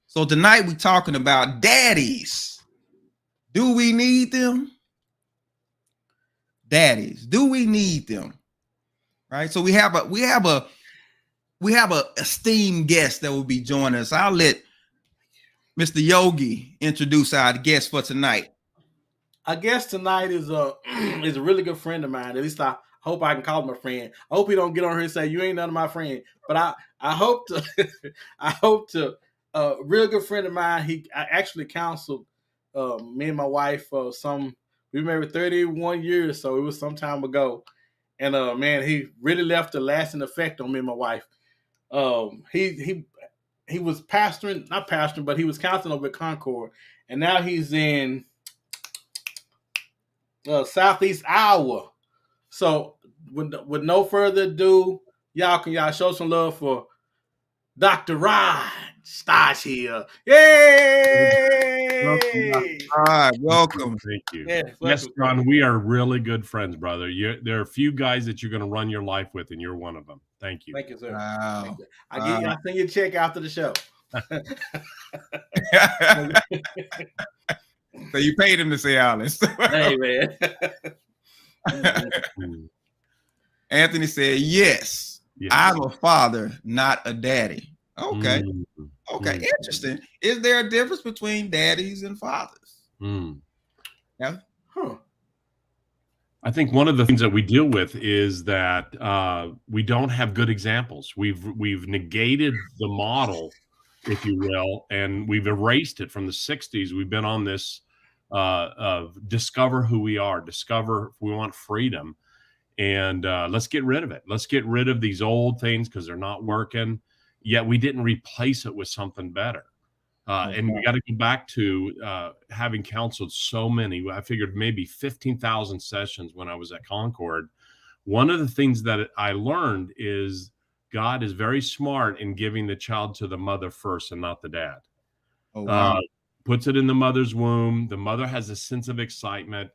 So tonight we're talking about daddies. Do we need them? Daddies. Do we need them? Right. So we have a esteemed guest that will be joining us. I'll let Mr. Yogi introduce our guest for tonight. Our guest tonight is a is a really good friend of mine. At least I hope I can call him a friend. I hope he don't get on here and say you ain't none of my friend. But I hope to I hope to a real good friend of mine. I actually counseled me and my wife we married 31 years, so it was some time ago. And man, he really left a lasting effect on me and my wife. He was not pastoring, but he was counseling over at Concord, and now he's in Southeast Iowa. So with no further ado, y'all show some love for Dr. Rod Stodghill. Yay! Welcome. Thank you. Yes, Ron, we are really good friends, brother. There are a few guys that you're going to run your life with, and you're one of them. Thank you. Thank you, sir. Wow. Thank you. I'll send you a check after the show. So you paid him to say all this. Hey, man. Anthony said, yes, I'm a father, not a daddy. Okay. Okay. Interesting. Is there a difference between daddies and fathers? Yeah. Huh. I think one of the things that we deal with is that we don't have good examples. We've negated the model, if you will, and we've erased it from the 60s. We've been on this of discover who we are, discover if we want freedom, and let's get rid of it. Let's get rid of these old things because they're not working. Yet we didn't replace it with something better. And we got to go back to having counseled so many. I figured maybe 15,000 sessions when I was at Concord. One of the things that I learned is God is very smart in giving the child to the mother first and not the dad. Oh, wow. Puts it in the mother's womb. The mother has a sense of excitement.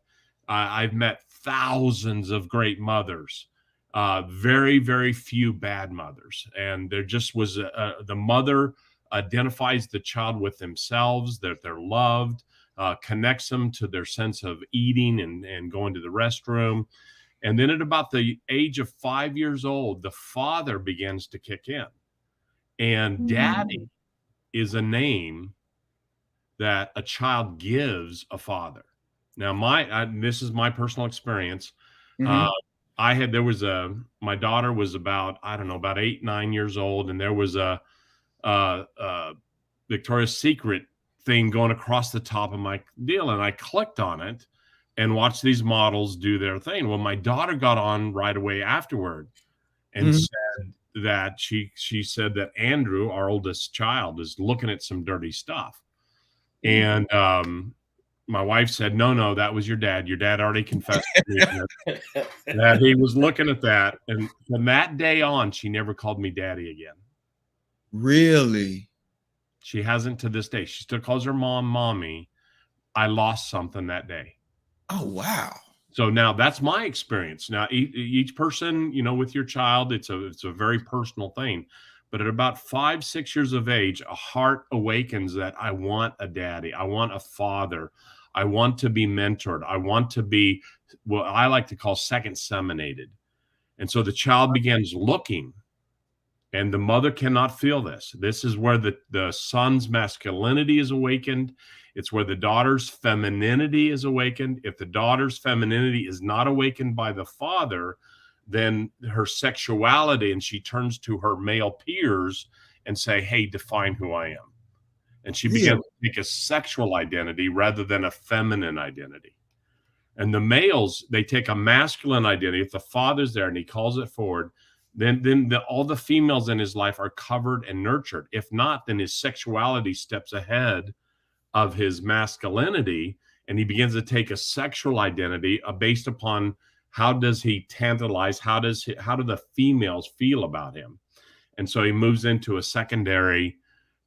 I've met thousands of great mothers, very, very few bad mothers. And there just was the mother identifies the child with themselves, that they're loved, connects them to their sense of eating and going to the restroom. And then at about the age of 5 years old, the father begins to kick in. And daddy is a name that a child gives a father. Now, this is my personal experience. My daughter was about 8, 9 years old, and there was a Victoria's Secret thing going across the top of my deal, and I clicked on it and watched these models do their thing. Well, my daughter got on right away afterward and said that she said that Andrew, our oldest child, is looking at some dirty stuff. And my wife said, no, that was your dad. Your dad already confessed to me that he was looking at that. And from that day on, she never called me daddy again. Really? She hasn't to this day. She still calls her mom mommy. I lost something that day. Oh, wow. So now that's my experience. Now, each person, with your child, it's a very personal thing. But at about 5, 6 years of age, a heart awakens that I want a daddy. I want a father. I want to be mentored. I want to be what I like to call second seminated. And so the child begins looking, and the mother cannot feel this. This is where the son's masculinity is awakened. It's where the daughter's femininity is awakened. If the daughter's femininity is not awakened by the father, then her sexuality, and she turns to her male peers and say, hey, define who I am. And she begins to make a sexual identity rather than a feminine identity. And the males, they take a masculine identity. If the father's there and he calls it forward, then all the females in his life are covered and nurtured. If not, then his sexuality steps ahead of his masculinity, and he begins to take a sexual identity based upon how does he tantalize, how do the females feel about him. And so he moves into a secondary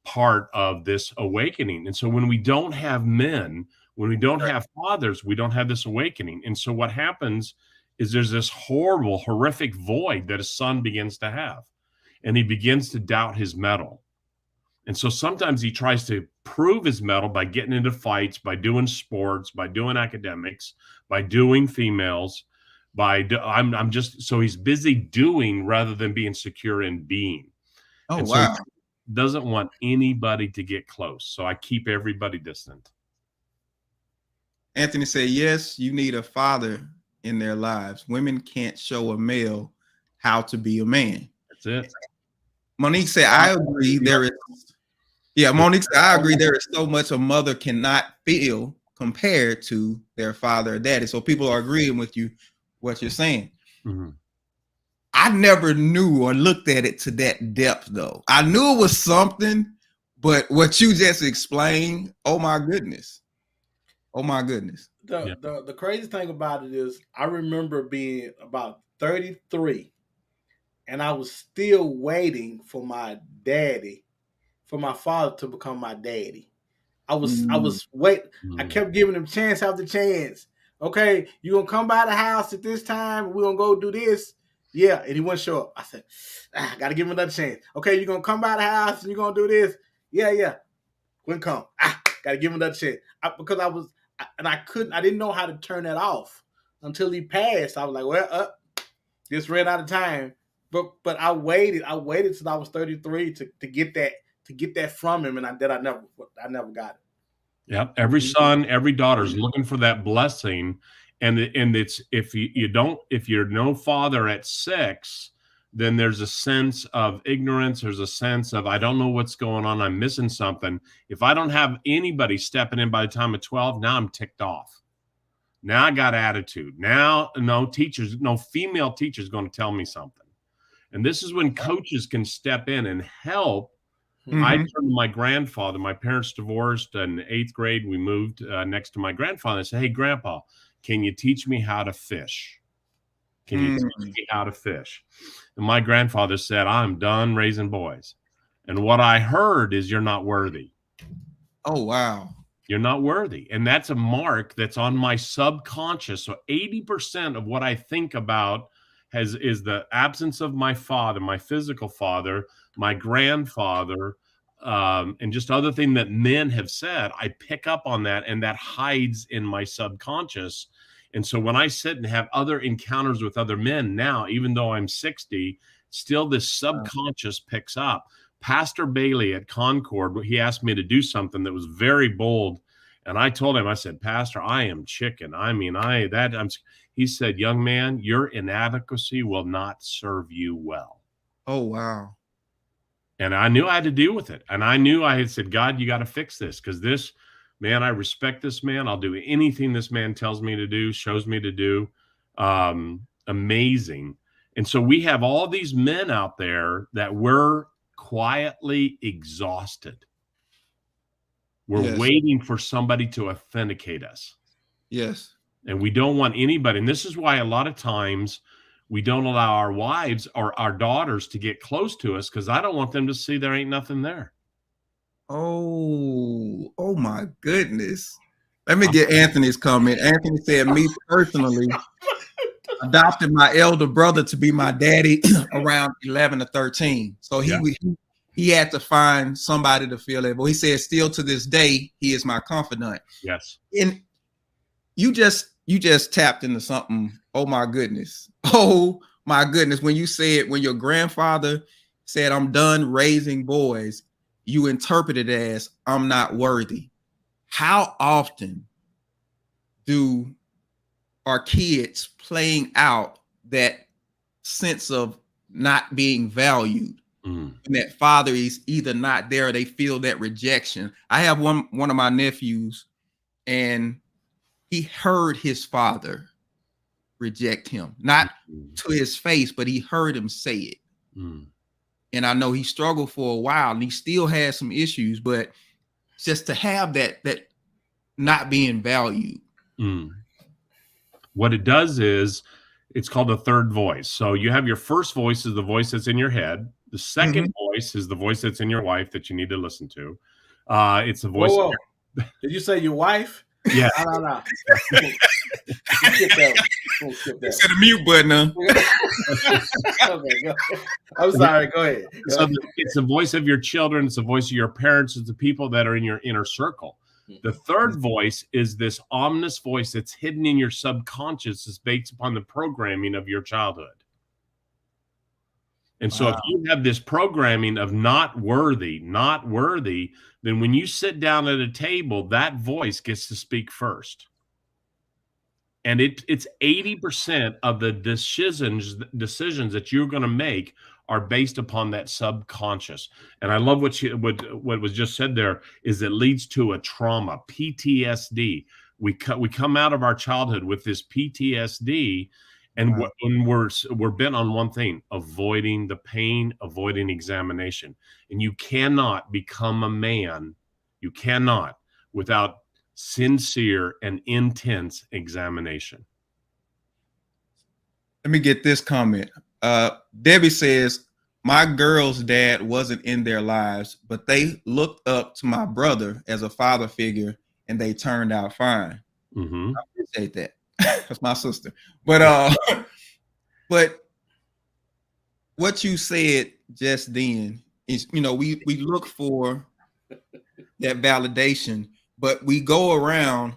part of this awakening. And so when we don't have men, when we don't have fathers, we don't have this awakening. And so what happens is there's this horrible, horrific void that a son begins to have. And he begins to doubt his mettle. And so sometimes he tries to prove his mettle by getting into fights, by doing sports, by doing academics, by doing females, I'm just, so he's busy doing rather than being secure in being. Oh, and wow. So he doesn't want anybody to get close. So I keep everybody distant. Anthony said, yes, you need a father in their lives. Women can't show a male how to be a man. That's it. Monique said, I agree. Monique said, I agree. There is so much a mother cannot feel compared to their father or daddy. So people are agreeing with you, what you're saying. Mm-hmm. I never knew or looked at it to that depth, though. I knew it was something, but what you just explained, oh my goodness. Oh my goodness. The crazy thing about it is I remember being about 33 and I was still waiting for my father to become my daddy. I was waiting. I kept giving him chance after chance. Okay, you gonna come by the house at this time? We're gonna go do this. Yeah, and he wouldn't show up. I said, gotta give him another chance. Okay, you're gonna come by the house and you're gonna do this. Yeah. Wouldn't come. Gotta give him another chance. Because I didn't know how to turn that off until he passed. I was like, well, just ran out of time. But I waited till I was 33 to get that from him, and I never got it. Yep. Every son, every daughter is looking for that blessing. And it's, if you're no father at 6, then there's a sense of ignorance. There's a sense of, I don't know what's going on. I'm missing something. If I don't have anybody stepping in by the time of 12, now I'm ticked off. Now I got attitude. Now, no female teacher is going to tell me something. And this is when coaches can step in and help. Mm-hmm. I turned to my grandfather. My parents divorced in 8th grade. We moved next to my grandfather. I said, hey, Grandpa, can you teach me how to fish? Can you teach me how to fish? And my grandfather said, I'm done raising boys. And what I heard is, you're not worthy. Oh, wow. You're not worthy. And that's a mark that's on my subconscious. So 80% of what I think about is the absence of my father, my physical father, my grandfather, and just other things that men have said. I pick up on that, and that hides in my subconscious. And so when I sit and have other encounters with other men now, even though I'm 60, still this subconscious picks up. Pastor Bailey at Concord, he asked me to do something that was very bold. And I told him, I said, Pastor, I am chicken. I mean, he said, young man, your inadequacy will not serve you well. Oh, wow. And I knew I had to deal with it. And I knew I had said, God, you got to fix this, because this man, I respect this man. I'll do anything this man tells me to do, shows me to do. Amazing. And so we have all these men out there that we're quietly exhausted. We're waiting for somebody to authenticate us. Yes. And we don't want anybody. And this is why a lot of times we don't allow our wives or our daughters to get close to us, because I don't want them to see there ain't nothing there. Oh my goodness. Let me get Anthony's comment. Anthony said, me personally adopted my elder brother to be my daddy around 11 or 13. So he had to find somebody to feel that. But he said, still to this day, he is my confidant. Yes. And you just tapped into something. Oh my goodness. Oh my goodness. When you said, when your grandfather said, I'm done raising boys, you interpret it as, I'm not worthy. How often do our kids playing out that sense of not being valued? And that father is either not there, or they feel that rejection. I have one of my nephews, and he heard his father reject him, not to his face, but he heard him say it. And I know he struggled for a while, and he still has some issues, but just to have that not being valued. What it does is, it's called a third voice. So you have your first voice is the voice that's in your head. The second voice is the voice that's in your wife that you need to listen to. It's the voice. Whoa. Did you say your wife? Yeah. No. Skip that one. Skip that. Set the mute button. Huh? Okay, go. I'm sorry. Go ahead. So it's the voice of your children. It's the voice of your parents. It's the people that are in your inner circle. The third voice is this ominous voice that's hidden in your subconscious. It's based upon the programming of your childhood. And so if you have this programming of not worthy, then when you sit down at a table, that voice gets to speak first. And it's 80% of the decisions that you're going to make are based upon that subconscious. And I love what was just said there is it leads to a trauma, PTSD. We come out of our childhood with this PTSD, and we're bent on one thing: avoiding the pain, avoiding examination. And you cannot become a man. You cannot without sincere and intense examination. Let me get this comment. Debbie says, my girl's dad wasn't in their lives, but they looked up to my brother as a father figure and they turned out fine. I appreciate that. That's my sister. But what you said just then is, we look for that validation, but we go around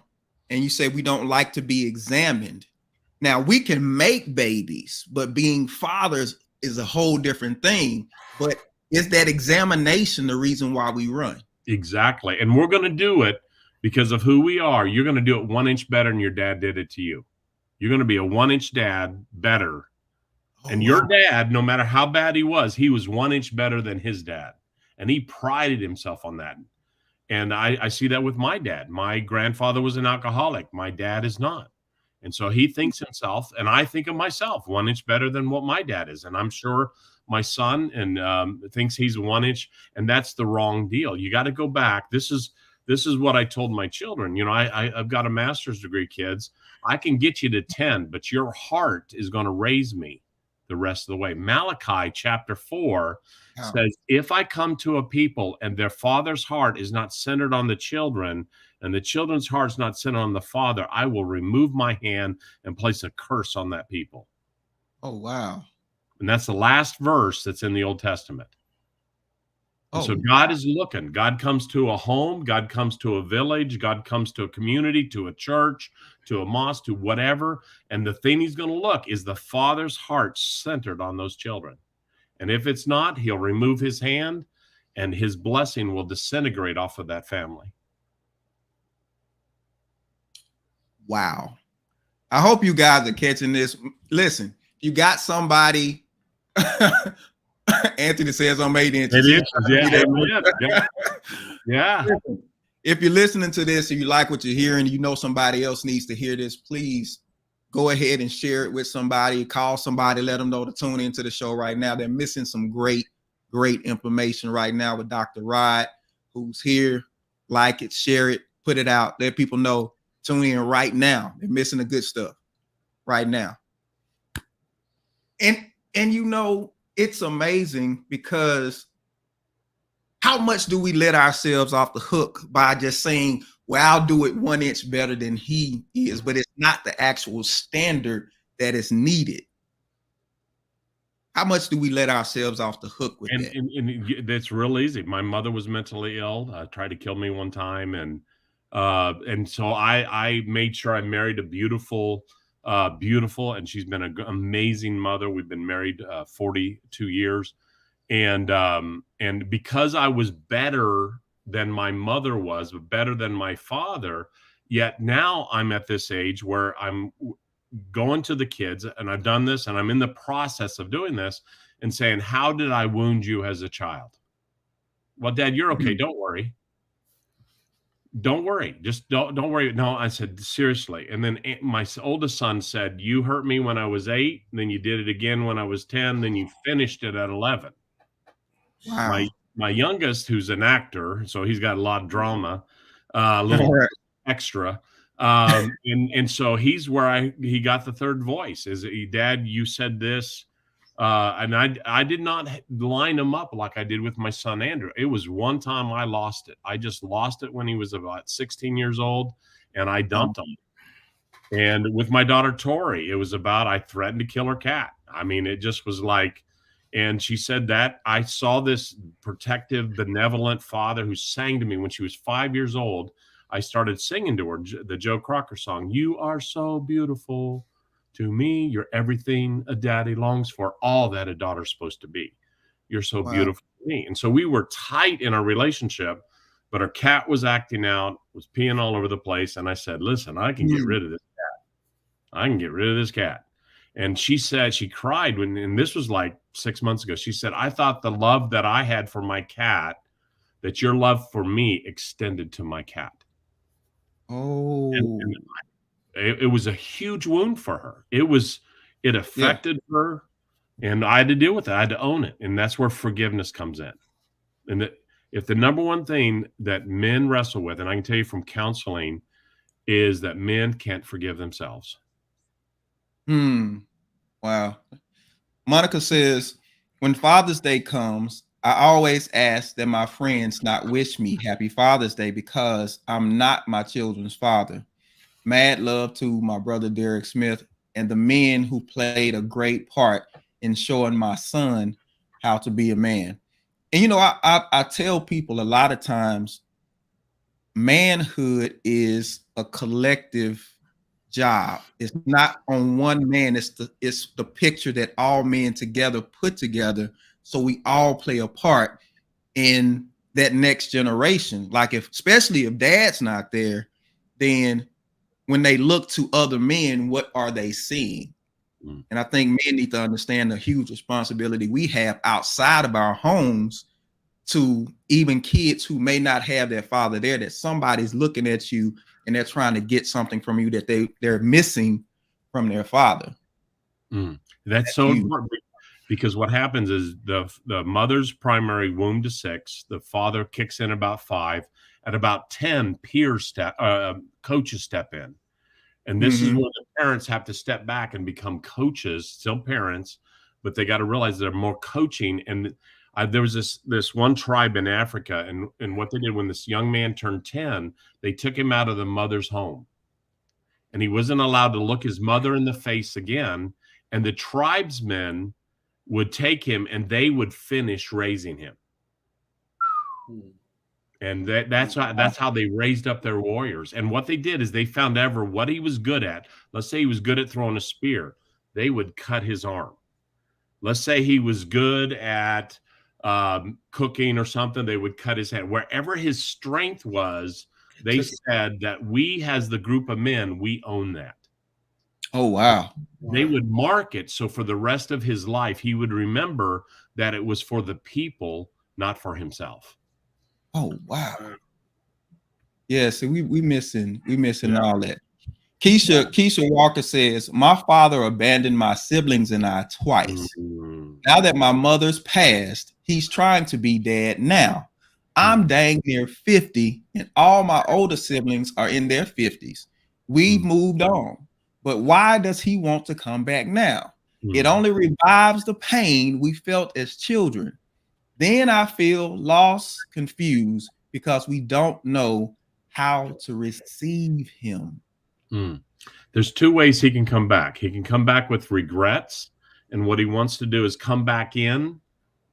and you say we don't like to be examined. Now, we can make babies, but being fathers is a whole different thing. But is that examination the reason why we run? Exactly. And we're going to do it because of who we are. You're going to do it 1 inch better than your dad did it to you. You're going to be a 1 inch dad better. And your dad, no matter how bad he was 1 inch better than his dad. And he prided himself on that. And I see that with my dad. My grandfather was an alcoholic. My dad is not. And so he thinks himself, and I think of myself 1 inch better than what my dad is. And I'm sure my son thinks he's 1 inch, and that's the wrong deal. You got to go back. This is what I told my children. I've got a master's degree, kids. I can get you to 10, but your heart is going to raise me the rest of the way. Malachi chapter 4 says, if I come to a people and their father's heart is not centered on the children, and the children's heart's not centered on the father, I will remove my hand and place a curse on that people. Oh, wow. And that's the last verse that's in the Old Testament. And so God is looking. God comes to a home. God comes to a village. God comes to a community, to a church, to a mosque, to whatever. And the thing he's going to look is the father's heart centered on those children. And if it's not, he'll remove his hand and his blessing will disintegrate off of that family. Wow. I hope you guys are catching this. Listen, you got somebody. Anthony says I'm 8 inches. Yeah. If you're listening to this and you like what you're hearing, somebody else needs to hear this, please go ahead and share it with somebody, call somebody, let them know to tune into the show right now. They're missing some great information right now with Dr. Rod, who's here. Like it, share it, put it out, let people know. Tune in right now. They're missing the good stuff right now. And it's amazing because how much do we let ourselves off the hook by just saying, well, I'll do it 1 inch better than he is, but it's not the actual standard that is needed. How much do we let ourselves off the hook with that? And that's real easy. My mother was mentally ill, tried to kill me one time. And so I made sure I married a beautiful, and she's been an amazing mother. We've been married 42 years. And because I was better than my mother was, but better than my father, yet now I'm at this age where I'm going to the kids, and I've done this, and I'm in the process of doing this and saying, how did I wound you as a child? Well, Dad, you're okay. Don't worry. Don't worry. Just don't worry. No, I said, seriously. And then my oldest son said, you hurt me when I was 8, then you did it again when I was 10, then you finished it at 11. Wow. My youngest, who's an actor, so he's got a lot of drama, a little extra. And so he's where he got the third voice. Is Dad, you said this. And I did not line him up like I did with my son, Andrew. It was one time I lost it. I just lost it when he was about 16 years old, and I dumped him. And with my daughter Tori, it was about I threatened to kill her cat. I mean, it just was like, and she said that I saw this protective, benevolent father who sang to me when she was 5 years old. I started singing to her the Joe Crocker song, "You are so beautiful to me. You're everything a daddy longs for, all that a daughter's supposed to be. You're so beautiful to me." And so we were tight in our relationship, but her cat was acting out, was peeing all over the place. And I said, listen, I can get rid of this. I can get rid of this cat. And she said, she cried when, and this was like 6 months ago. She said, I thought the love that I had for my cat, that your love for me extended to my cat. Oh, and it was a huge wound for her. It affected her, and I had to deal with it. I had to own it. And that's where forgiveness comes in. And that if the number one thing that men wrestle with, and I can tell you from counseling, is that men can't forgive themselves. Wow. Monica says, when Father's Day comes, I always ask that my friends not wish me Happy Father's Day because I'm not my children's father. Mad love to my brother Derek Smith and the men who played a great part in showing my son how to be a man. And you know, I tell people a lot of times, manhood is a collective job. It's not on one man. It's the picture that all men together put together. So we all play a part in that next generation. Like especially if dad's not there, then when they look to other men, what are they seeing? And I think men need to understand the huge responsibility we have outside of our homes to even kids who may not have their father there, that somebody's looking at you and they're trying to get something from you that they're missing from their father. That's so important, because what happens is the mother's primary womb to 6, the father kicks in about 5, at about 10 coaches step in. And this is where the parents have to step back and become coaches, still parents, but they got to realize they're more coaching. And there was this one tribe in Africa, and what they did when this young man turned 10, they took him out of the mother's home, and he wasn't allowed to look his mother in the face again. And the tribesmen would take him and they would finish raising him. And that's how they raised up their warriors. And what they did is they found ever what he was good at. Let's say he was good at throwing a spear. They would cut his arm. Let's say he was good at cooking or something. They would cut his hand. Wherever his strength was, they said that we, as the group of men, we own that. Oh, wow. They would mark it. So for the rest of his life, he would remember that it was for the people, not for himself. Oh, wow. Yeah, so we missing all that. Keisha Walker says, my father abandoned my siblings and I twice. Now that my mother's passed, he's trying to be dad now. I'm dang near 50 and all my older siblings are in their 50s. We've moved on. But why does he want to come back now? It only revives the pain we felt as children. Then I feel lost, confused, because we don't know how to receive him. There's 2 ways he can come back. He can come back with regrets, and what he wants to do is come back in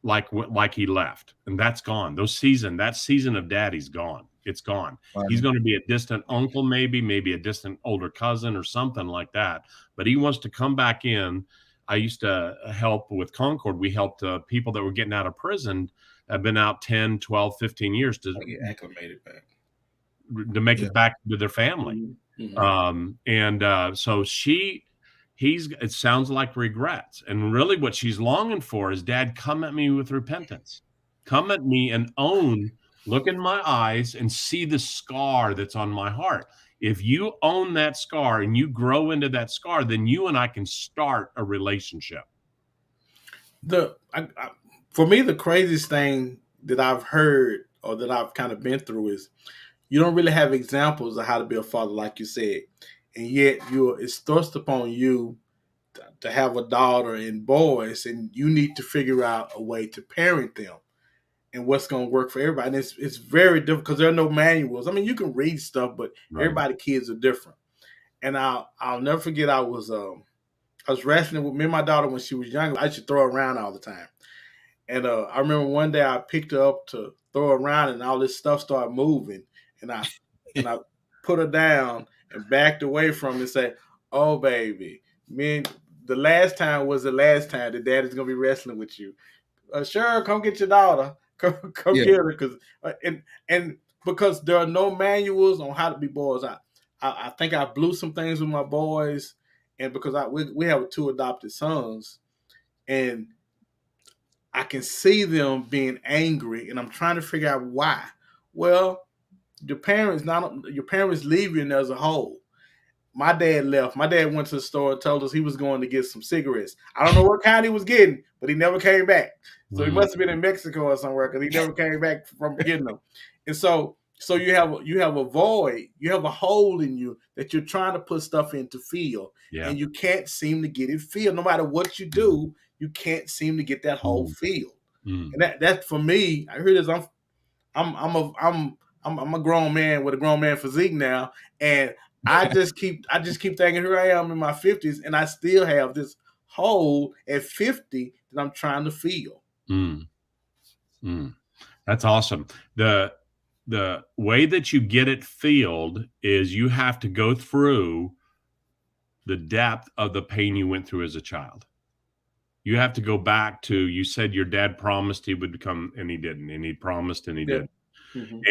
like he left, and that's gone. That season of daddy's gone. It's gone. Wow. He's going to be a distant uncle, maybe a distant older cousin or something like that. But he wants to come back in. I used to help with Concord. We helped people that were getting out of prison, have been out 10, 12, 15 years to get acclimated back, to make it back to their family. So it sounds like regrets. And really what she's longing for is, Dad, come at me with repentance. Come at me and look in my eyes and see the scar that's on my heart. If you own that scar and you grow into that scar, then you and I can start a relationship. For me, the craziest thing that I've heard or that I've kind of been through is you don't really have examples of how to be a father, like you said. And yet it's thrust upon you to have a daughter and boys, and you need to figure out a way to parent them and what's going to work for everybody. And it's very difficult because there are no manuals. I mean, you can read stuff, but everybody's kids are different. And I'll never forget. I was wrestling with me and my daughter when she was younger. I used to throw her around all the time. And I remember one day I picked her up to throw her around, and all this stuff started moving. And I put her down and backed away from it and said, "Oh, baby, the last time was the last time that Daddy's gonna be wrestling with you. Sure, come get your daughter. Come get her, because and because there are no manuals on how to be boys. I think I blew some things with my boys, and because we have 2 adopted sons, and I can see them being angry, and I'm trying to figure out why. Well, your parents leave you as a whole. My dad left. My dad went to the store and told us he was going to get some cigarettes. I don't know what kind he was getting, but he never came back. So he must have been in Mexico or somewhere, because he never came back from getting them. And so you have a void, you have a hole in you that you're trying to put stuff in to fill, and you can't seem to get it filled. No matter what you do, you can't seem to get that hole filled. And that for me, I hear this. I'm a grown man with a grown man physique now, and I just keep thinking, here I am in my 50s, and I still have this hole at 50 that I'm trying to fill. That's awesome. The way that you get it filled is you have to go through the depth of the pain you went through as a child. You have to go back to, you said your dad promised he would come, and he didn't, and he promised and he didn't.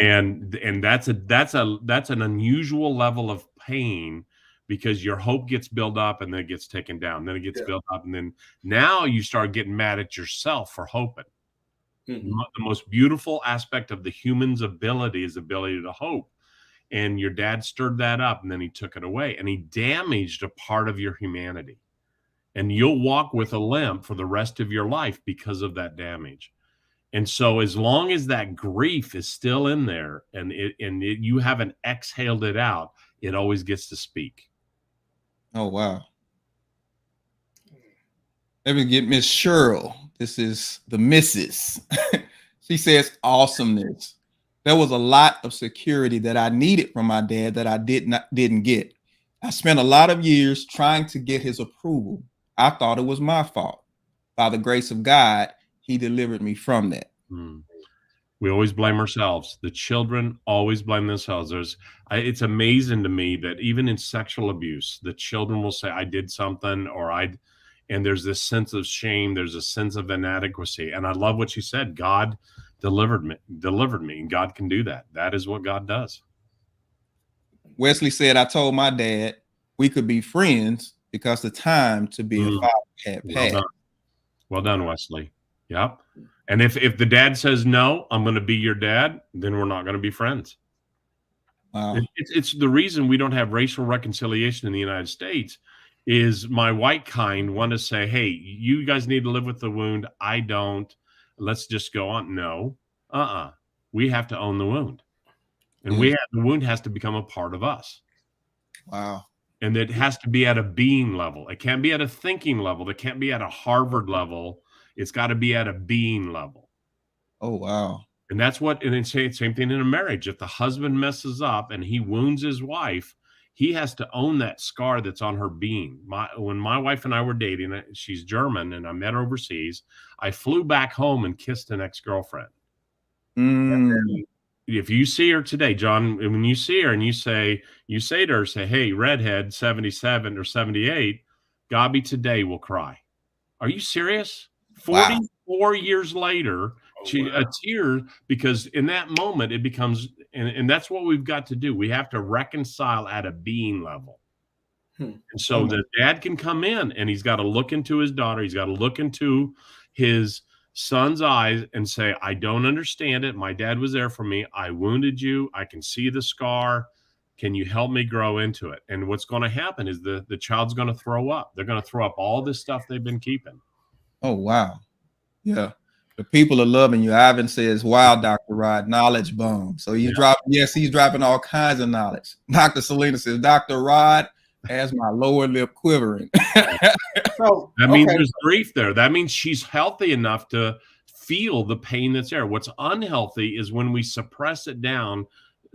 And that's an unusual level of pain, because your hope gets built up and then it gets taken down, then it gets built up, and then now you start getting mad at yourself for hoping. The most beautiful aspect of the human's ability is the ability to hope. And your dad stirred that up, and then he took it away, and he damaged a part of your humanity. And you'll walk with a limp for the rest of your life because of that damage. And so as long as that grief is still in there, and you haven't exhaled it out, it always gets to speak. Oh, wow. Let me get Miss Cheryl. This is the missus. She says, awesomeness. There was a lot of security that I needed from my dad that I didn't get. I spent a lot of years trying to get his approval. I thought it was my fault. By the grace of God, he delivered me from that. We always blame ourselves. The children always blame themselves. It's amazing to me that even in sexual abuse, the children will say, I did something, and there's this sense of shame. There's a sense of inadequacy. And I love what you said. God delivered me, and God can do that. That is what God does. Wesley said, I told my dad we could be friends because the time to be a father had passed. Well done, Wesley. Yep. And if the dad says, no, I'm going to be your dad, then we're not going to be friends. Wow. It's the reason we don't have racial reconciliation in the United States is my white kind want to say, hey, you guys need to live with the wound. I don't. Let's just go on. No. We have to own the wound. And the wound has to become a part of us. Wow. And it has to be at a being level. It can't be at a thinking level. It can't be at a Harvard level. It's got to be at a being level. Oh, wow. And that's what, and it's the same thing in a marriage. If the husband messes up and he wounds his wife, he has to own that scar that's on her being. When my wife and I were dating, she's German, and I met her overseas. I flew back home and kissed an ex-girlfriend. If you see her today, John, when you see her and you say to her, say, hey, redhead, 77 or 78, Gabi today will cry. Are you serious? 44 years later, a tear, because in that moment it becomes, and that's what we've got to do. We have to reconcile at a being level. And so the dad can come in and he's got to look into his daughter. He's got to look into his son's eyes and say, I don't understand it. My dad was there for me. I wounded you. I can see the scar. Can you help me grow into it? And what's going to happen is the child's going to throw up. They're going to throw up all this stuff they've been keeping. Oh, wow. Yeah. The people are loving you. Ivan says, wow, Dr. Rod, knowledge bomb. So he's dropping all kinds of knowledge. Dr. Selena says, Dr. Rod has my lower lip quivering. That means there's grief there. That means she's healthy enough to feel the pain that's there. What's unhealthy is when we suppress it down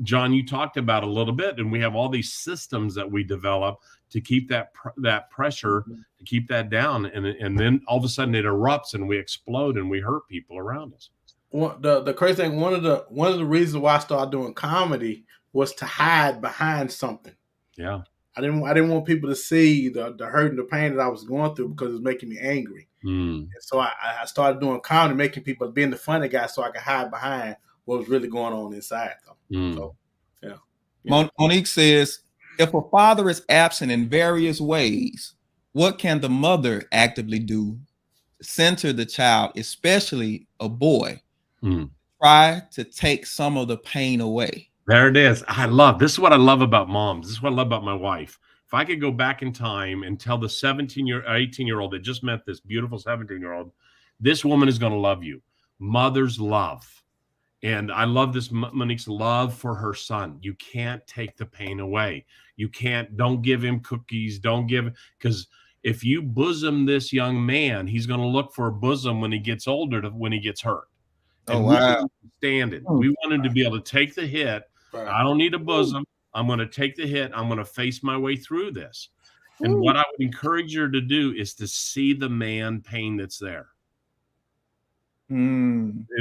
John, you talked about a little bit, and we have all these systems that we develop to keep that pressure, to keep that down, and then all of a sudden it erupts and we explode and we hurt people around us. Well, the crazy thing, one of the reasons why I started doing comedy was to hide behind something. Yeah, I didn't want people to see the hurt and the pain that I was going through because it was making me angry. And so I started doing comedy, making people, being the funny guy, so I could hide behind what was really going on inside. So, yeah. Monique says, if a father is absent in various ways, what can the mother actively do to center the child, especially a boy, try to take some of the pain away? There it is. This is what I love about moms. This is what I love about my wife. If I could go back in time and tell the 18-year-old that just met this beautiful 17-year-old, this woman is going to love you. Mother's love. And I love this, Monique's love for her son. You can't take the pain away. Don't give him cookies. Because if you bosom this young man, he's going to look for a bosom when he gets older, when he gets hurt. And we stand it. We want him to be able to take the hit. I don't need a bosom. I'm going to take the hit. I'm going to face my way through this. And what I would encourage her to do is to see the man pain that's there.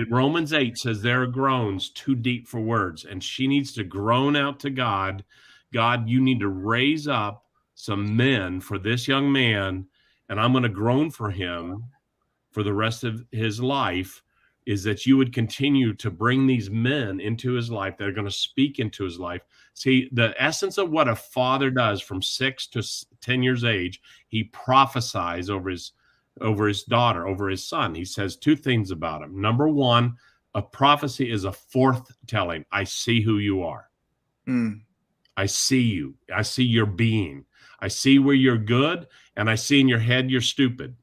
Romans 8 says there are groans too deep for words, and she needs to groan out to God. God, you need to raise up some men for this young man, and I'm going to groan for him for the rest of his life, is that you would continue to bring these men into his life that are going to speak into his life. See, the essence of what a father does from 6 to 10 years age, he prophesies over his daughter, over his son. He says two things about him. Number one, a prophecy is a forthtelling. I see who you are. I see you. I see your being. I see where you're good, and I see in your head you're stupid.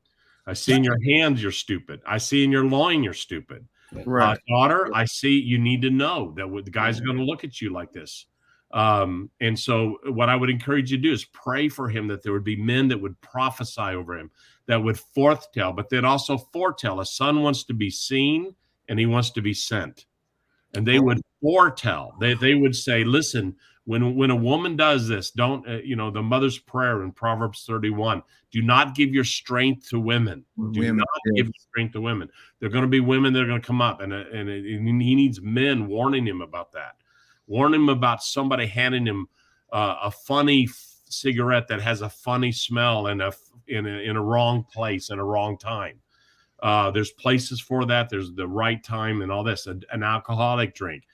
I see in your hands you're stupid. I see in your loin you're stupid. Right. Daughter, I see you need to know that the guys are going to look at you like this. And so what I would encourage you to do is pray for him, that there would be men that would prophesy over him, that would forthtell, but they'd also foretell. A son wants to be seen and he wants to be sent. And they would foretell. They would say, listen, when a woman does this, don't, the mother's prayer in Proverbs 31, do not give your strength to women. Do not give your strength to women. There are going to be women that are going to come up, and he needs men warning him about that. Warn him about somebody handing him a funny cigarette that has a funny smell and in a wrong place and a wrong time. There's places for that. There's the right time and all this. An alcoholic drink.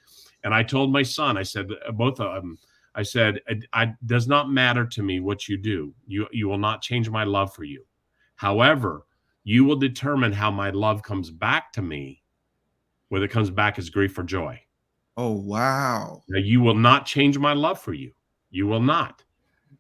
And I told my son, I said, both of them, I said, it does not matter to me what you do. You will not change my love for you. However, you will determine how my love comes back to me, whether it comes back as grief or joy. Oh, wow. Now, you will not change my love for you. You will not.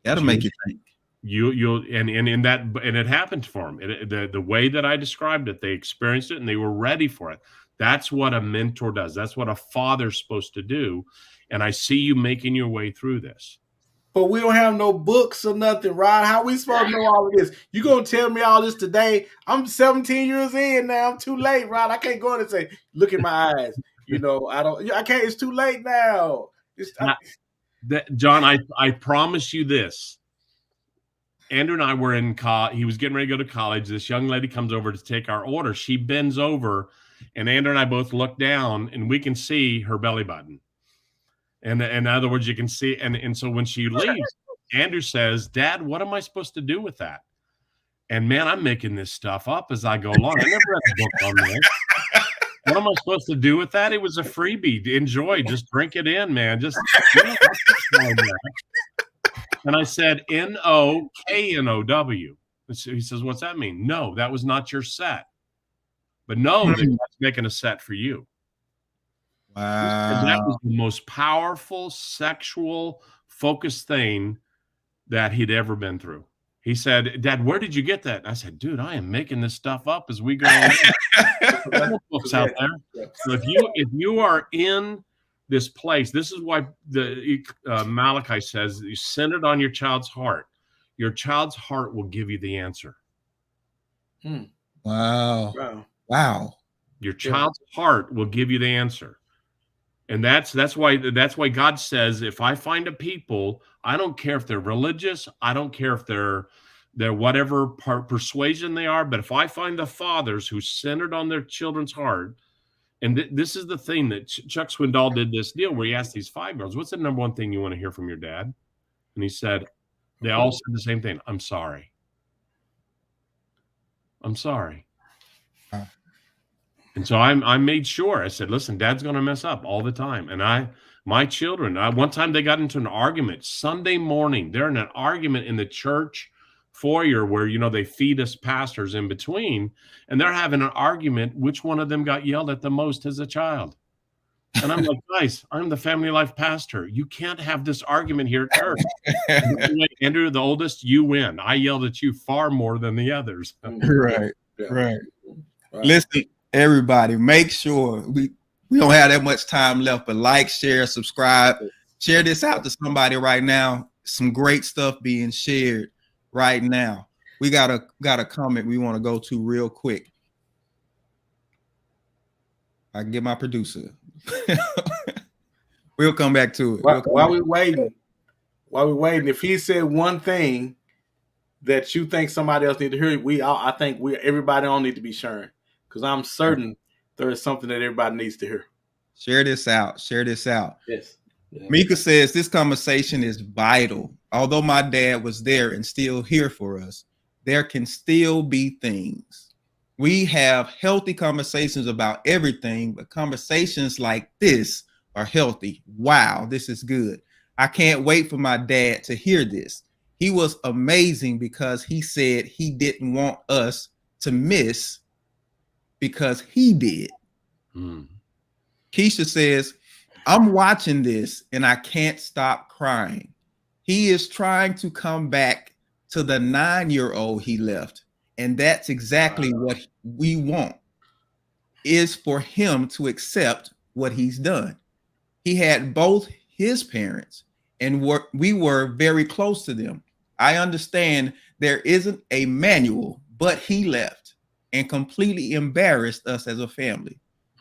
That'll make you think. And it happened for them. The way that I described it, they experienced it and they were ready for it. That's what a mentor does. That's what a father's supposed to do. And I see you making your way through this. But we don't have no books or nothing, Rod. How we supposed to know all of this? You gonna tell me all this today? I'm 17 years in now. I'm too late, Rod. I can't go in and say, look in my eyes. I can't. It's too late now. John, I promise you this. Andrew and I were in college. He was getting ready to go to college. This young lady comes over to take our order. She bends over, and Andrew and I both look down, and we can see her belly button. And in other words, you can see. And so when she leaves, Andrew says, Dad, what am I supposed to do with that? And man, I'm making this stuff up as I go along. I never read a book on this. What am I supposed to do with that? It was a freebie. Enjoy. Just drink it in, man. Just. And I said, Noknow. He says, what's that mean? No, that was not your set. But no, that's making a set for you. Wow. And that was the most powerful sexual focused thing that he'd ever been through. He said, Dad, where did you get that? And I said, dude, I am making this stuff up as we go along. Books out there. So if you are in this place, this is why the Malachi says you send it on your child's heart. Your child's heart will give you the answer. Wow. Your child's heart will give you the answer. And that's why God says, if I find a people, I don't care if they're religious, I don't care if they're whatever persuasion they are, but if I find the fathers who centered on their children's heart, and this is the thing that Chuck Swindoll did this deal where he asked these 5-year-olds, what's the number one thing you want to hear from your dad? And he said, they all said the same thing. I'm sorry. I'm sorry. And so I made sure, I said, listen, Dad's going to mess up all the time. And my children, one time they got into an argument Sunday morning. They're in an argument in the church foyer where, they feed us pastors in between, and they're having an argument which one of them got yelled at the most as a child. And I'm like, guys, I'm the family life pastor. You can't have this argument here at church. Andrew, the oldest, you win. I yelled at you far more than the others. Right. Listen, everybody, make sure we don't have that much time left, but like, share, subscribe, share this out to somebody right now. Some great stuff being shared right now. We got a comment we want to go to real quick. I can get my producer. We'll come back to it. While we're waiting, if he said one thing that you think somebody else need to hear, I think everybody all need to be sharing, because I'm certain there is something that everybody needs to hear. Share this out. Yes. Mika says this conversation is vital. Although my dad was there and still here for us, there can still be things. We have healthy conversations about everything, but conversations like this are healthy. Wow, this is good. I can't wait for my dad to hear this. He was amazing because he said he didn't want us to miss because he did. Keisha says, I'm watching this and I can't stop crying. He is trying to come back to the 9-year-old he left. And that's exactly what we want, is for him to accept what he's done. He had both his parents and we were very close to them. I understand there isn't a manual, but he left and completely embarrassed us as a family.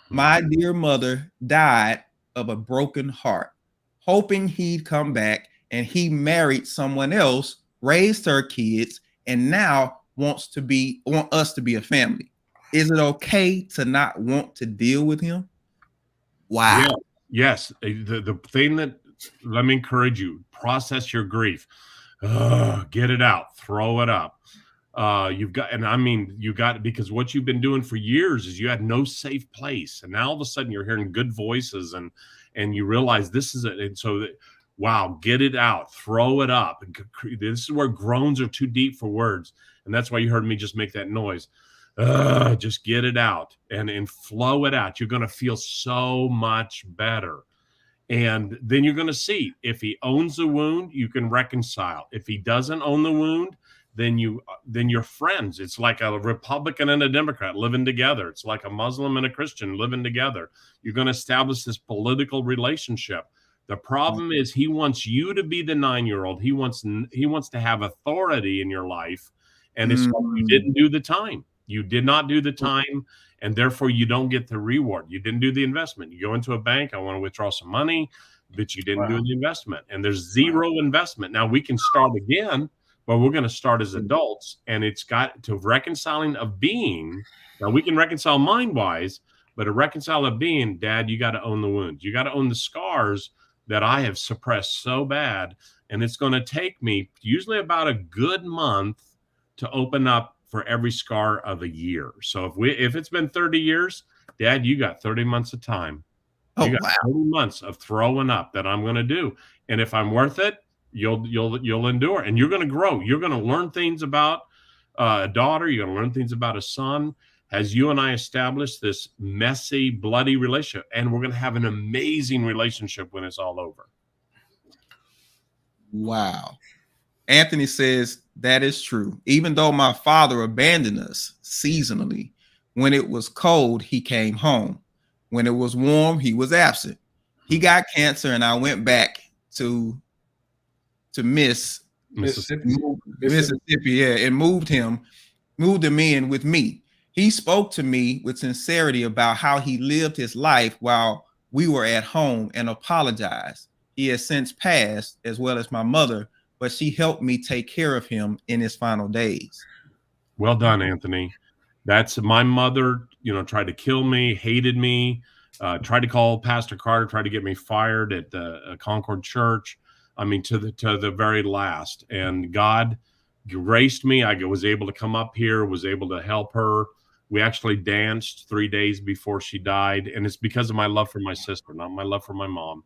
My dear mother died of a broken heart, hoping he'd come back, and he married someone else, raised her kids, and now want us to be a family. Is it okay to not want to deal with him? Wow. Yeah. Yes. The thing that, let me encourage you, process your grief. Get it out, throw it up. Because what you've been doing for years is you had no safe place. And now all of a sudden you're hearing good voices and you realize this is it. And so wow, get it out, throw it up. And this is where groans are too deep for words. And that's why you heard me just make that noise. Just get it out and flow it out. You're going to feel so much better. And then you're going to see if he owns the wound, you can reconcile. If he doesn't own the wound, then you're friends. It's like a Republican and a Democrat living together. It's like a Muslim and a Christian living together. You're going to establish this political relationship. The problem is he wants you to be the 9-year-old. He wants to have authority in your life. And it's like you didn't do the time. You did not do the time, and therefore you don't get the reward. You didn't do the investment. You go into a bank, I want to withdraw some money, but you didn't do the investment. And there's zero investment. Now we can start again, but we're going to start as adults, and it's got to reconciling of being. Now we can reconcile mind-wise, but to reconcile of being, Dad, you got to own the wounds. You got to own the scars that I have suppressed so bad. And it's going to take me usually about a good month to open up for every scar of a year. So if it's been 30 years, Dad, you got 30 months of time. You got 30 months of throwing up that I'm going to do. And if I'm worth it, you'll endure, and you're going to grow. You're going to learn things about a daughter. You're going to learn things about a son. As you and I establish this messy, bloody relationship, and we're going to have an amazing relationship when it's all over. Wow. Anthony says that is true. Even though my father abandoned us seasonally, when it was cold, he came home. When it was warm, he was absent. He got cancer, and I went back to Mississippi, and moved him in with me. He spoke to me with sincerity about how he lived his life while we were at home and apologized. He has since passed, as well as my mother, but she helped me take care of him in his final days. Well done, Anthony. That's my mother, tried to kill me, hated me, tried to call Pastor Carter, tried to get me fired at the Concord Church. I mean, to the very last. And God graced me. I was able to come up here, was able to help her. We actually danced 3 days before she died. And it's because of my love for my sister, not my love for my mom,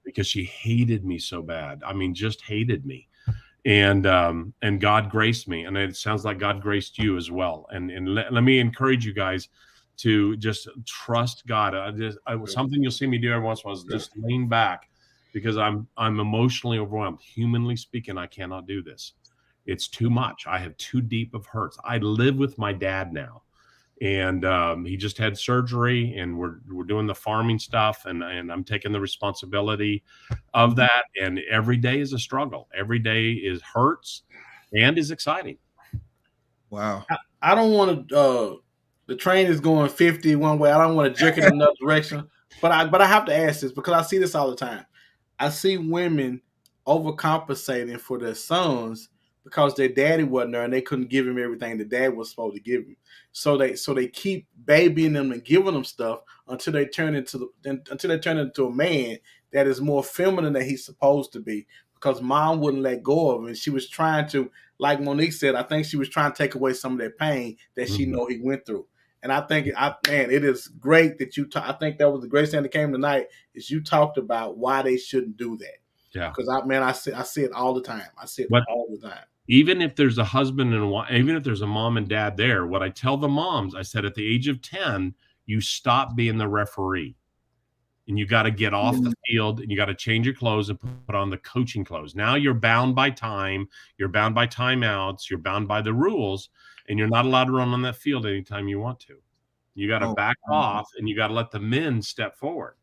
because she hated me so bad. I mean, just hated me. And God graced me. And it sounds like God graced you as well. And let me encourage you guys to just trust God. Something you'll see me do every once in a while is just lean back, because I'm emotionally overwhelmed. Humanly speaking, I cannot do this. It's too much. I have too deep of hurts. I live with my dad now, and he just had surgery, and we're doing the farming stuff, and I'm taking the responsibility of that. And every day is a struggle. Every day is hurts and is exciting. Wow. I don't want to. The train is going 50 one way. I don't want to jerk it in another direction. But I have to ask this, because I see this all the time. I see women overcompensating for their sons because their daddy wasn't there and they couldn't give him everything the dad was supposed to give him. So they keep babying them and giving them stuff until they turn into a man that is more feminine than he's supposed to be, because mom wouldn't let go of him. And she was trying to, like Monique said, I think she was trying to take away some of that pain that she know he went through. And I think, it is great that I think that was the greatest thing that came tonight, is you talked about why they shouldn't do that. Yeah. Because I see it all the time. I see it all the time. Even if there's a husband and a wife, even if there's a mom and dad there, what I tell the moms, I said, at the age of 10, you stop being the referee. And you got to get off the field, and you got to change your clothes and put on the coaching clothes. Now you're bound by time. You're bound by timeouts. You're bound by the rules, and you're not allowed to run on that field anytime you want to. You got to back off, and you got to let the men step forward.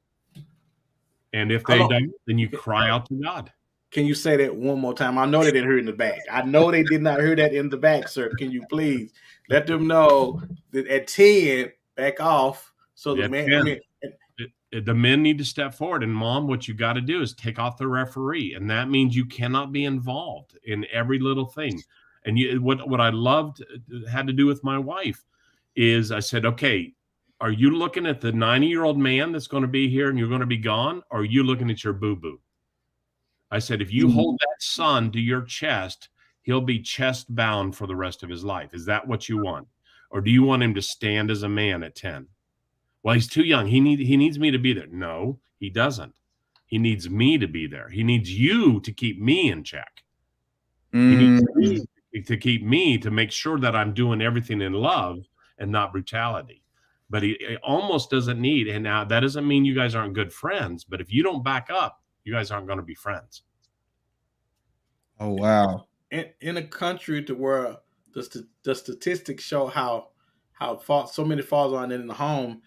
And if they don't, then you cry out to God. Can you say that one more time? I know they didn't hear it in the back. I know they did not hear that in the back, sir. Can you please let them know that at 10, back off, so the man. The men need to step forward. And mom, what you got to do is take off the referee. And that means you cannot be involved in every little thing. And what I loved had to do with my wife is I said, okay, are you looking at the 90-year-old man that's going to be here and you're going to be gone? Or are you looking at your boo-boo? I said, if you hold that son to your chest, he'll be chest bound for the rest of his life. Is that what you want? Or do you want him to stand as a man at 10? Well, he's too young. He needs me to be there. No, he doesn't. He needs me to be there. He needs you to keep me in check. He needs me to keep me, to make sure that I'm doing everything in love and not brutality. But he almost doesn't need. And now that doesn't mean you guys aren't good friends. But if you don't back up, you guys aren't going to be friends. Oh, wow. In a country to where the statistics show how so many fathers aren't in the home,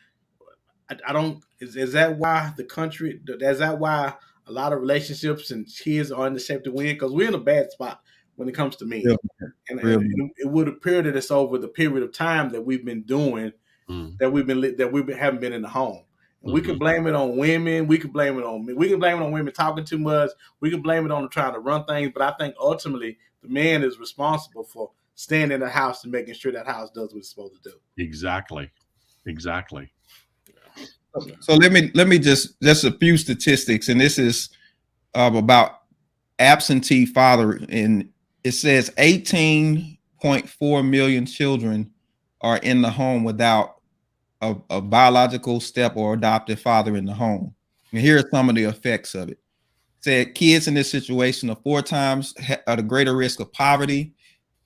I don't. Is that why the country? Is that why a lot of relationships and kids are in the shape to win? Because we're in a bad spot when it comes to men, and it would appear that it's over the period of time that we've been doing that we haven't been in the home. And we can blame it on women. We can blame it on men. We can blame it on women talking too much. We can blame it on them trying to run things. But I think ultimately the man is responsible for staying in the house and making sure that house does what it's supposed to do. Exactly. So let me just a few statistics, and this is about absentee father, and it says 18.4 million children are in the home without a biological step or adopted father in the home. And here are some of the effects of it. It said kids in this situation are 4 times at a greater risk of poverty.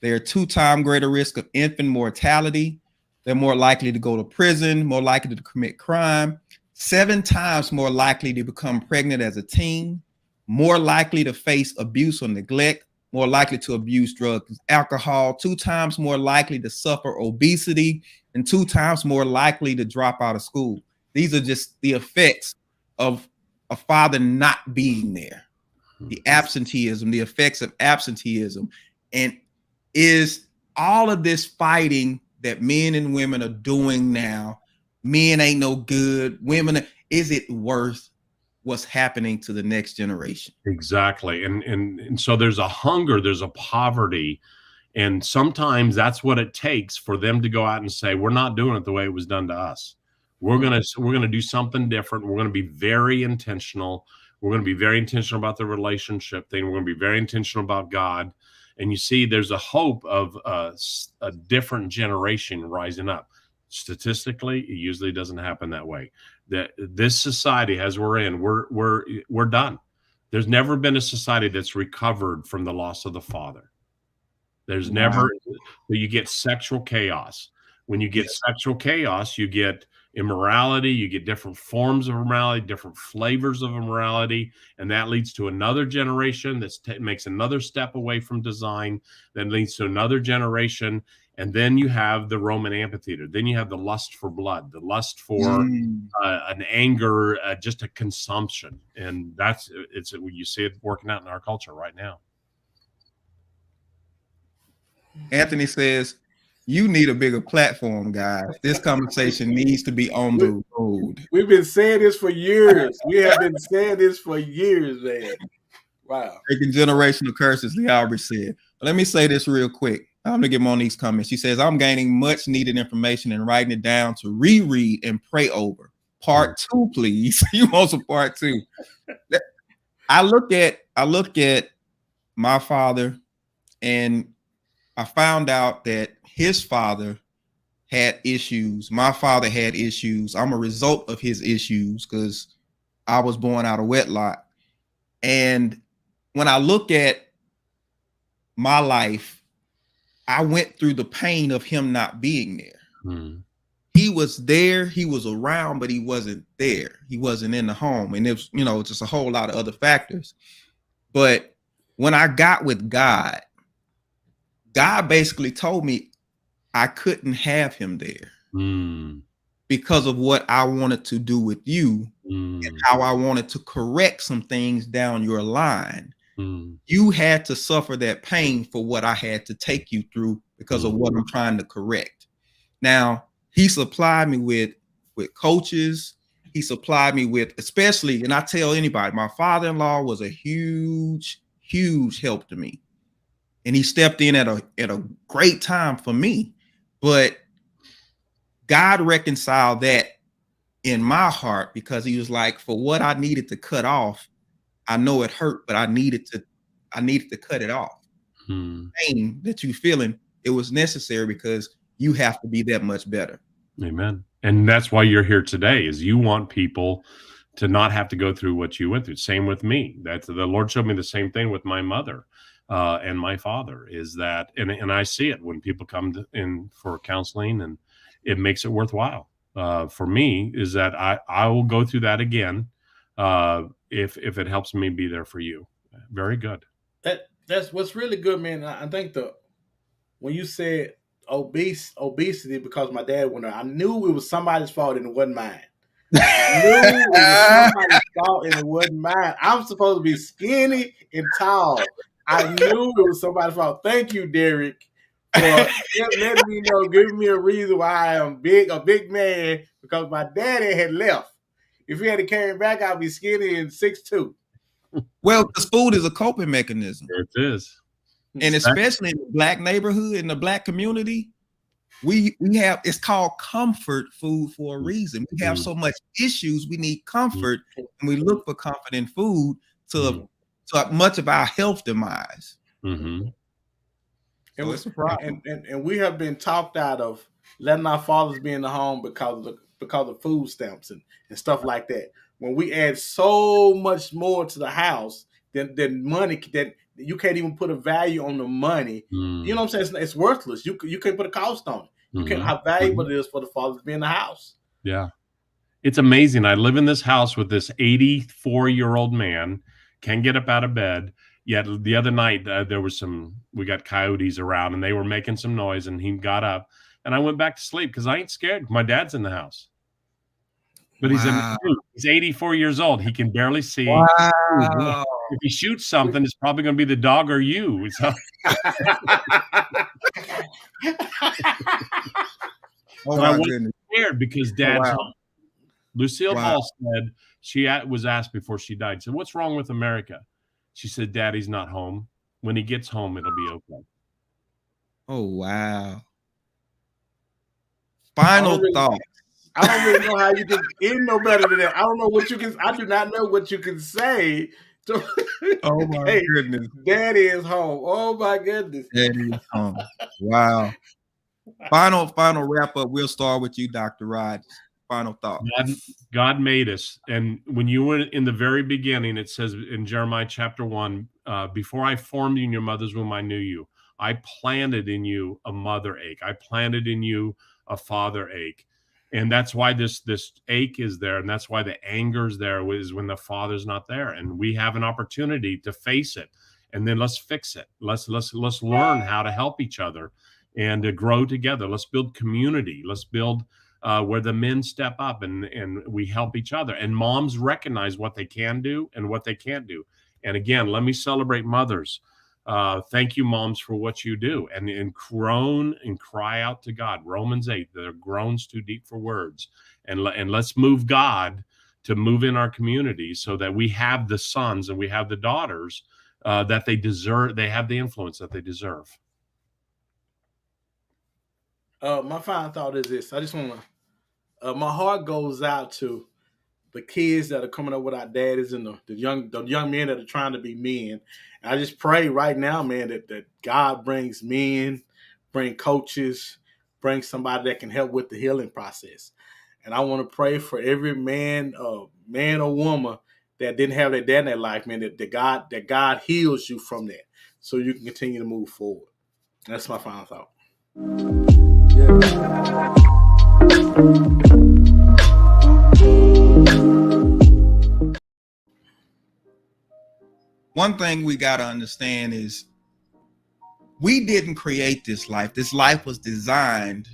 They're 2 times greater risk of infant mortality. They're more likely to go to prison, more likely to commit crime, 7 times more likely to become pregnant as a teen, more likely to face abuse or neglect, more likely to abuse drugs and alcohol, 2 times more likely to suffer obesity, and 2 times more likely to drop out of school. These are just the effects of a father not being there. The absenteeism, the effects of absenteeism. And is all of this fighting that men and women are doing now, men ain't no good, women, is it worth what's happening to the next generation? Exactly. And so there's a hunger, there's a poverty. And sometimes that's what it takes for them to go out and say, we're not doing it the way it was done to us. We're gonna do something different. We're gonna be very intentional. We're gonna be very intentional about the relationship thing. We're gonna be very intentional about God. And you see, there's a hope of a different generation rising up. Statistically, it usually doesn't happen that way. That this society, as we're in, we're done. There's never been a society that's recovered from the loss of the father. There's never, you get sexual chaos. When you get sexual chaos, you get immorality, you get different forms of immorality, different flavors of immorality, and that leads to another generation that makes another step away from design, that leads to another generation, and then you have the Roman amphitheater. Then you have the lust for blood, the lust for an anger, just a consumption, and you see it working out in our culture right now. Anthony says, you need a bigger platform, guys. This conversation needs to be on the road. We've been saying this for years. We have been saying this for years, man. Wow. Breaking generational curses, Lee Aubrey said. But let me say this real quick. I'm going to get Monique's comments. She says, I'm gaining much needed information and writing it down to reread and pray over. Part 2, please. You want some part 2? I look at my father, and I found out that his father had issues. My father had issues. I'm a result of his issues because I was born out of wedlock. And when I look at my life, I went through the pain of him not being there. He was there, he was around, but he wasn't there. He wasn't in the home. And it was, just a whole lot of other factors. But when I got with God basically told me I couldn't have him there because of what I wanted to do with you and how I wanted to correct some things down your line. You had to suffer that pain for what I had to take you through because of what I'm trying to correct. Now, he supplied me with coaches. He supplied me with, especially, and I tell anybody, my father-in-law was a huge, huge help to me. And he stepped in at a great time for me. But God reconciled that in my heart because he was like, for what I needed to cut off, I know it hurt, but I needed to cut it off. Pain that you feeling, it was necessary because you have to be that much better. Amen. And that's why you're here today, is you want people to not have to go through what you went through. Same with me. That's the Lord showed me the same thing with my mother. And my father is that, and I see it when people come in for counseling, and it makes it worthwhile. For me, is that I will go through that again if it helps me be there for you. Very good. That's what's really good, man. I think when you said obesity because my dad went there, I knew it was somebody's fault and it wasn't mine. I knew it was somebody's fault and it wasn't mine. I'm supposed to be skinny and tall. I knew it was somebody's fault. Thank you, Derek, for letting me know, giving me a reason why I am a big man, because my daddy had left. If he had to carry back, I'd be skinny and 6'2". Well, because food is a coping mechanism. It is. And especially in the Black neighborhood, in the Black community, we have, it's called comfort food for a reason. We have so much issues, we need comfort, and we look for comfort in food to much of our health demise. And it's a problem. And we have been talked out of letting our fathers be in the home because of food stamps and stuff like that. When we add so much more to the house than money, that you can't even put a value on the money. You know what I'm saying? It's worthless. You can't put a cost on it. You can't, how valuable it is for the father to be in the house. Yeah. It's amazing. I live in this house with this 84-year-old man, can't get up out of bed. Yet the other night we got coyotes around and they were making some noise, and he got up and I went back to sleep because I ain't scared. My dad's in the house. But he's 84 years old. He can barely see. Wow. If he shoots something, it's probably going to be the dog or you. So. Oh my goodness. Scared because Dad's home. Lucille Ball said, she was asked before she died, said, "What's wrong with America?" She said, "Daddy's not home. When he gets home, it'll be okay." Oh, wow. Final thought. I don't really know how you can end no better than that. I don't know what you can. I do not know what you can say. Oh my goodness. Daddy is home. Oh my goodness. Daddy is home. Wow. Final wrap up. We'll start with you, Dr. Rod. Final thought. God made us. And when you were in the very beginning, it says in Jeremiah chapter 1, before I formed you in your mother's womb, I knew you. I planted in you a mother ache. I planted in you a father ache. And that's why this ache is there. And that's why the anger is there, is when the father's not there. And we have an opportunity to face it. And then let's fix it. Let's learn how to help each other and to grow together. Let's build community. Let's build where the men step up and we help each other. And moms recognize what they can do and what they can't do. And again, let me celebrate mothers. Thank you, moms, for what you do. And groan and cry out to God. Romans 8, there are groans too deep for words. And let's move God to move in our community so that we have the sons and we have the daughters that they deserve. They have the influence that they deserve. My final thought is this. I just want to, my heart goes out to the kids that are coming up without daddies and the young men that are trying to be men. And I just pray right now, man, that God brings men, bring coaches, bring somebody that can help with the healing process. And I want to pray for every man or woman that didn't have their dad in their life, man, that God heals you from that so you can continue to move forward. That's my final thought. One thing we got to understand is we didn't create this life. This life was designed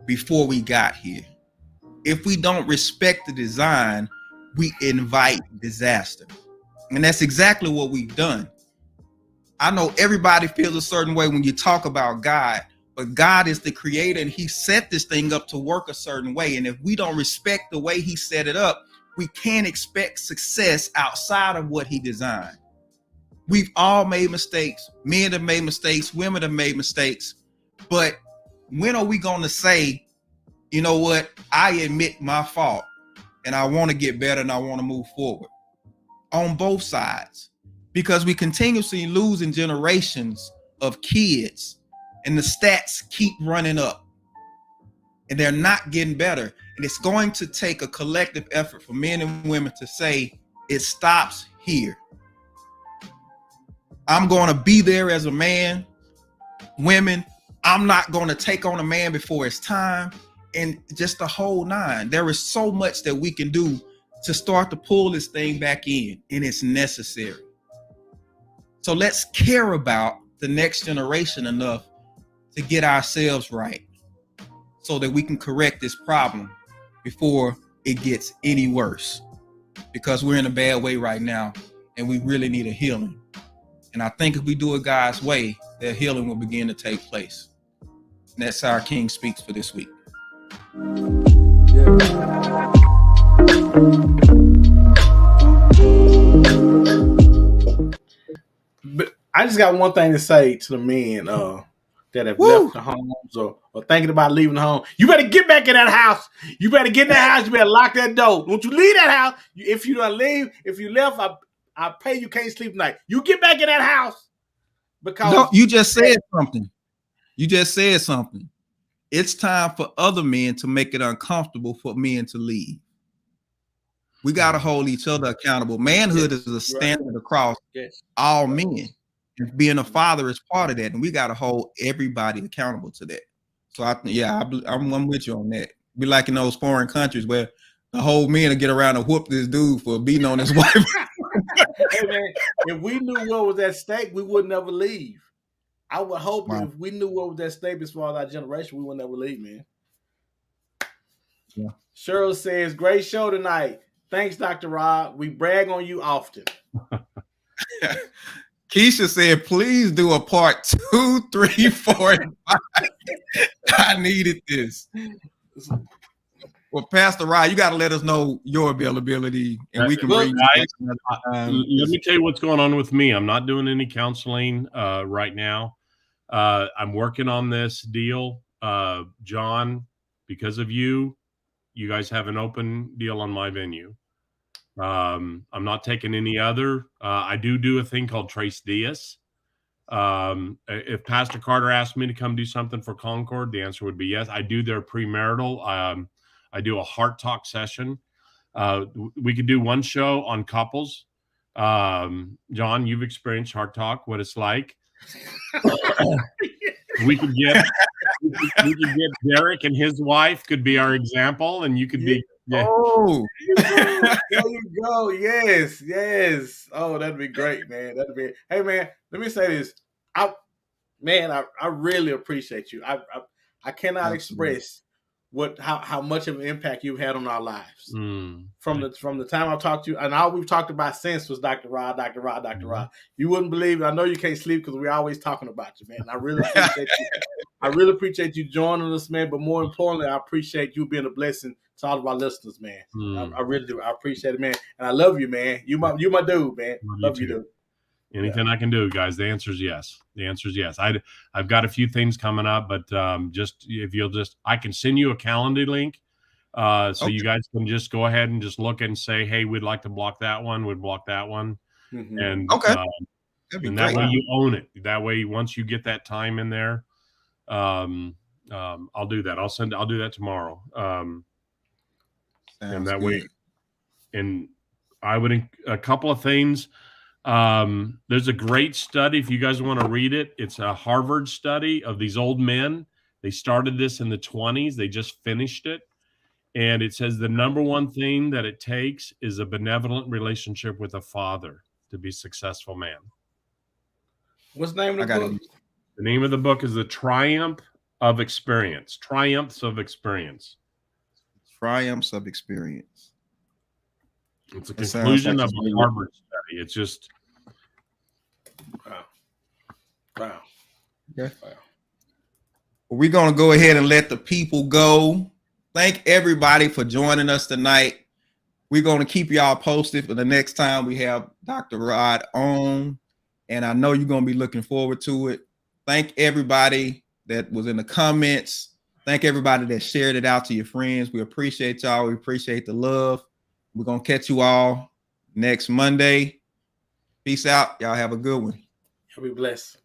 before we got here. If we don't respect the design, we invite disaster. And that's exactly what we've done. I know everybody feels a certain way when you talk about God, but God is the creator and he set this thing up to work a certain way. And if we don't respect the way he set it up, we can't expect success outside of what he designed. We've all made mistakes. Men have made mistakes. Women have made mistakes. But when are we going to say, you know what? I admit my fault and I want to get better and I want to move forward on both sides, because we continuously losing generations of kids and the stats keep running up and they're not getting better. And it's going to take a collective effort for men and women to say it stops here. I'm going to be there as a man. Women, I'm not going to take on a man before it's time. And just the whole nine. There is so much that we can do to start to pull this thing back in, and it's necessary. So let's care about the next generation enough to get ourselves right so that we can correct this problem before it gets any worse, because we're in a bad way right now and we really need a healing. And I think if we do it God's way, that healing will begin to take place. And that's our King Speaks for this week. But I just got one thing to say to the men that have left the homes or thinking about leaving the home. You better get back in that house. You better get in that house. You better lock that door. Don't you leave that house. If you don't leave, if you left, I pay you can't sleep tonight. You get back in that house. Because no, you just said something. You just said something. It's time for other men to make it uncomfortable for men to leave. We got to hold each other accountable. Manhood is a standard across all men. And being a father is part of that. And we got to hold everybody accountable to that. So I'm with you on that. Be like in those foreign countries where the whole men will get around and whoop this dude for beating on his wife. Hey man, if we knew what was at stake, we would never leave. I would hope if we knew what was at stake as far as our generation, we would never leave, man. Yeah. Cheryl says, great show tonight. Thanks, Dr. Rob. We brag on you often. Keisha said, please do a part 2, 3, 4, and 5. I needed this. Well, Pastor Rod, you got to let us know your availability, and we can bring you back another time. Let me tell you what's going on with me. I'm not doing any counseling right now. I'm working on this deal. John, because of you guys have an open deal on my venue. I'm not taking any other. I do a thing called Trace Diaz. If Pastor Carter asked me to come do something for Concord, the answer would be yes. I do their premarital. I do a heart talk session. We could do one show on couples. John, you've experienced heart talk, what it's like. we could get Derek and his wife could be our example, and you could be. Yeah. Oh, there you go. Yes. Oh, that'd be great, man. Hey, man. Let me say this. I really appreciate you. I cannot express how much of an impact you've had on our lives. From the time I talked to you, and all we've talked about since was Dr. Rod. You wouldn't believe it. I know you can't sleep because we're always talking about you, man. I really appreciate you. I really appreciate you joining us, man. But more importantly, I appreciate you being a blessing to all of our listeners, man. I really do. I appreciate it, man. And I love you, man. You my dude, man. Love you, dude. Anything I can do, guys. The answer is yes. I've got a few things coming up, but I can send you a Calendly link. So you guys can just go ahead and just look and say, hey, we'd like to block that one. We'd block that one. Mm-hmm. And that way you own it. That way, once you get that time in there, I'll do that. I'll do that tomorrow. And that way, and I would, a couple of things. There's a great study. If you guys want to read it, it's a Harvard study of these old men. They started this in the 1920s. They just finished it. And it says the number one thing that it takes is a benevolent relationship with a father to be a successful man. What's the name of the book? The name of the book is The Triumph of Experience. Triumphs of Experience. Triumphs of Experience. It's a conclusion of a Harvard study. It's just wow. Okay. Wow. Well, we're going to go ahead and let the people go. Thank everybody for joining us tonight. We're going to keep y'all posted for the next time we have Dr. Rod on, and I know you're going to be looking forward to it. Thank everybody that was in the comments. Thank everybody that shared it out to your friends. We appreciate y'all. We appreciate the love. We're going to catch you all next Monday. Peace out. Y'all have a good one. Y'all be blessed.